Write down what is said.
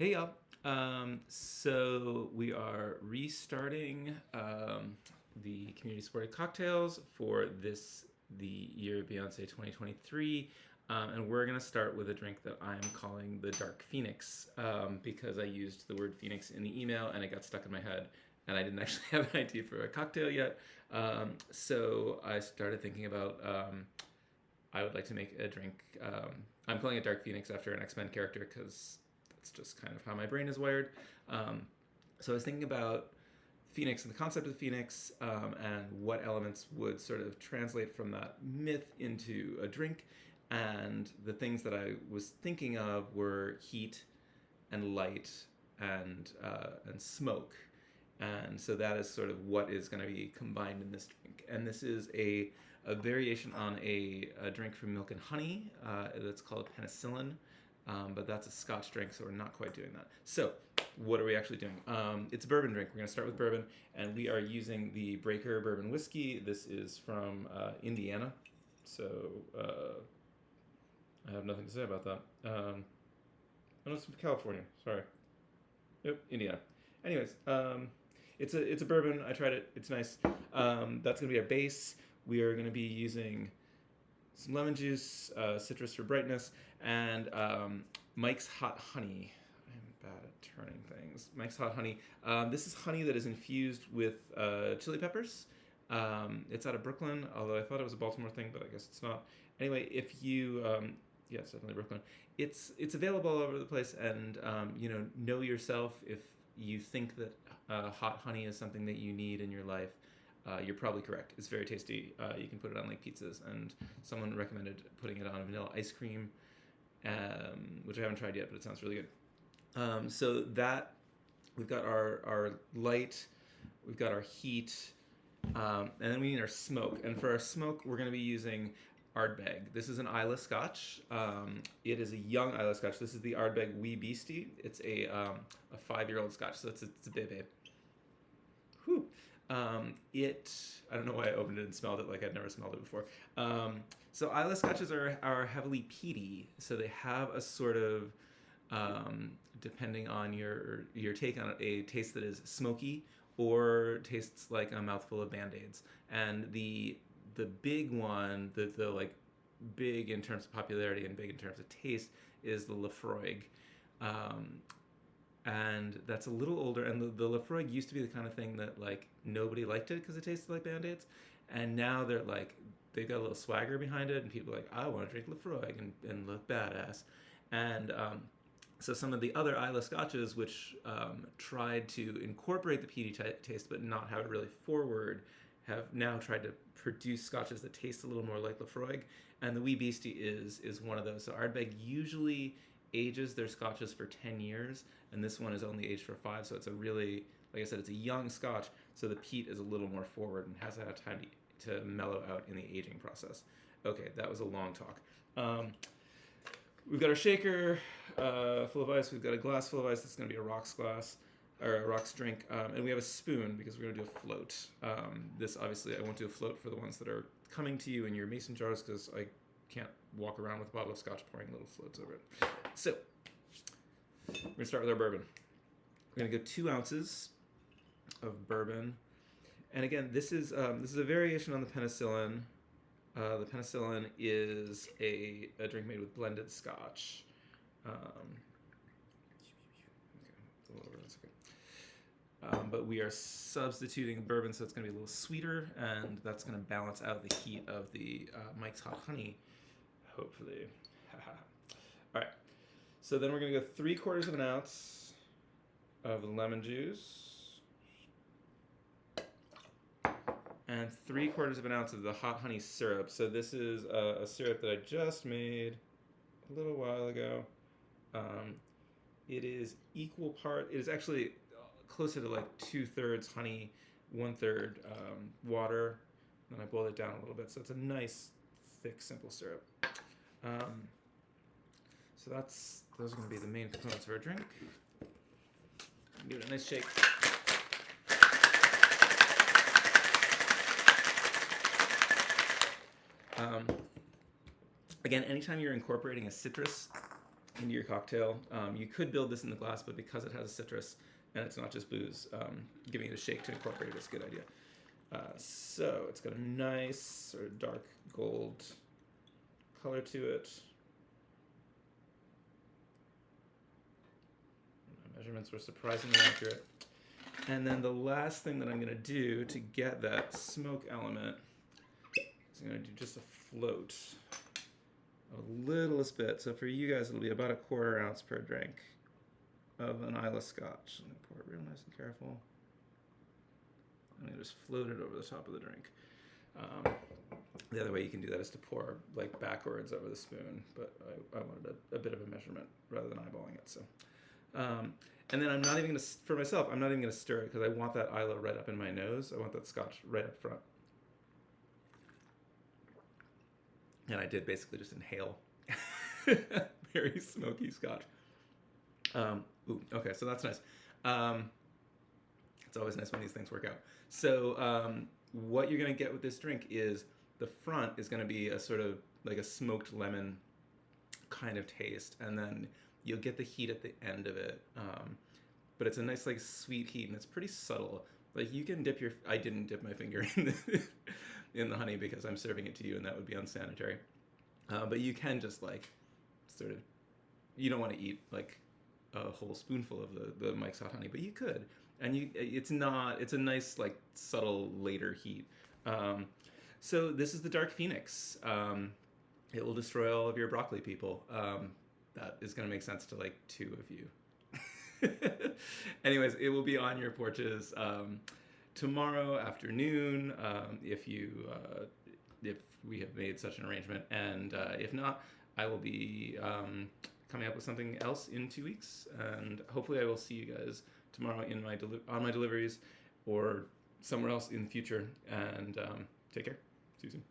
Hey y'all. So we are restarting the community supported cocktails for the year of Beyonce 2023. And we're going to start with a drink that I'm calling the Dark Phoenix because I used the word Phoenix in the email and it got stuck in my head and I didn't actually have an idea for a cocktail yet. So I started thinking about I would like to make a drink. I'm calling it Dark Phoenix after an X-Men character because that's just kind of how my brain is wired. Um, so I was thinking about Phoenix and the concept of the Phoenix and what elements would sort of translate from that myth into a drink. And the things that I was thinking of were heat and light and smoke. And so that is sort of what is going to be combined in this drink. And this is a variation on a drink from Milk and Honey that's called penicillin. But that's a Scotch drink, so we're not quite doing that. So, what are we actually doing? It's a bourbon drink. We're going to start with bourbon, and we are using the Breaker Bourbon Whiskey. This is from Indiana, so I have nothing to say about that. Oh, it's from California. Sorry. Yep, Indiana. Anyways, it's a bourbon. I tried it. It's nice. That's going to be our base. We are going to be using some lemon juice, citrus for brightness, and Mike's Hot Honey. I'm bad at turning things. Mike's Hot Honey. This is honey that is infused with chili peppers. It's out of Brooklyn, although I thought it was a Baltimore thing, but I guess it's not. Anyway, if you, yeah, it's definitely Brooklyn. It's available all over the place, and know yourself. If you think that hot honey is something that you need in your life, you're probably correct. It's very tasty. You can put it on like pizzas, and someone recommended putting it on vanilla ice cream, which I haven't tried yet, but it sounds really good. So that we've got our light, we've got our heat, and then we need our smoke. And for our smoke, we're going to be using Ardbeg. This is an Islay Scotch. It is a young Islay Scotch. This is the Ardbeg Wee Beastie. It's a 5-year-old Scotch, so it's a baby. Whew. I don't know why I opened it and smelled it like I'd never smelled it before. So Islay Scotches are heavily peaty, so they have a sort of, depending on your take on it, a taste that is smoky or tastes like a mouthful of Band-Aids. And the big one, the like big in terms of popularity and big in terms of taste, is the Laphroaig. And that's a little older, and the Laphroaig used to be the kind of thing that like nobody liked it because it tasted like Band-Aids, and now they've got a little swagger behind it, and people are like, I want to drink Laphroaig and look badass. And so some of the other Islay Scotches, which tried to incorporate the peaty taste but not have it really forward, have now tried to produce Scotches that taste a little more like Laphroaig, and the Wee Beastie is one of those. So Ardbeg usually ages their Scotches for 10 years, and this one is only aged for 5, so it's a really, like I said, it's a young Scotch, so the peat is a little more forward and hasn't had time to mellow out in the aging process. Okay, that was a long talk. We've got our shaker full of ice. We've got a glass full of ice. That's going to be a rocks glass, or a rocks drink. And we have a spoon because we're going to do a float. This, obviously, I won't do a float for the ones that are coming to you in your mason jars because I can't walk around with a bottle of scotch pouring little floats over it. So, we're going to start with our bourbon. We're going to go 2 ounces of bourbon. And again, this is a variation on the penicillin. The penicillin is a drink made with blended scotch. But we are substituting bourbon, so it's going to be a little sweeter, and that's going to balance out the heat of the Mike's Hot Honey, hopefully. All right. So then we're going to go 3/4 of an ounce of lemon juice and 3/4 of an ounce of the hot honey syrup. So this is a syrup that I just made a little while ago. It is equal part. It is actually closer to like 2/3 honey, 1/3 water. Then I boiled it down a little bit, so it's a nice, thick, simple syrup. So those are going to be the main components of our drink. Give it a nice shake. Again, anytime you're incorporating a citrus, into your cocktail. You could build this in the glass, but because it has citrus and it's not just booze, giving it a shake to incorporate it is a good idea. So it's got a nice sort of dark gold color to it. My measurements were surprisingly accurate. And then the last thing that I'm going to do to get that smoke element is I'm going to do just a float. A littlest bit. So for you guys, it'll be about 1/4 ounce per drink of an Islay Scotch. I'm going to pour it real nice and careful. I'm going to just float it over the top of the drink. The other way you can do that is to pour like backwards over the spoon, but I wanted a bit of a measurement rather than eyeballing it. So, and then I'm not even going to, for myself, I'm not even going to stir it because I want that Islay right up in my nose. I want that Scotch right up front. And I did basically just inhale very smoky Scotch. Okay, so that's nice. It's always nice when these things work out. So what you're going to get with this drink is the front is going to be a sort of like a smoked lemon kind of taste, and then you'll get the heat at the end of it. But it's a nice like sweet heat, and it's pretty subtle. Like you can dip your, I didn't dip my finger in the honey because I'm serving it to you, and that would be unsanitary. But you can just like sort of, you don't want to eat like a whole spoonful of the Mike's Hot Honey, but you could. And it's a nice like subtle later heat. So this is the Dark Phoenix. It will destroy all of your broccoli, people. That is going to make sense to like 2 of you. Anyways, it will be on your porches tomorrow afternoon if we have made such an arrangement, and if not, I will be coming up with something else in 2 weeks, and hopefully I will see you guys tomorrow in on my deliveries or somewhere else in the future. And take care. See you soon.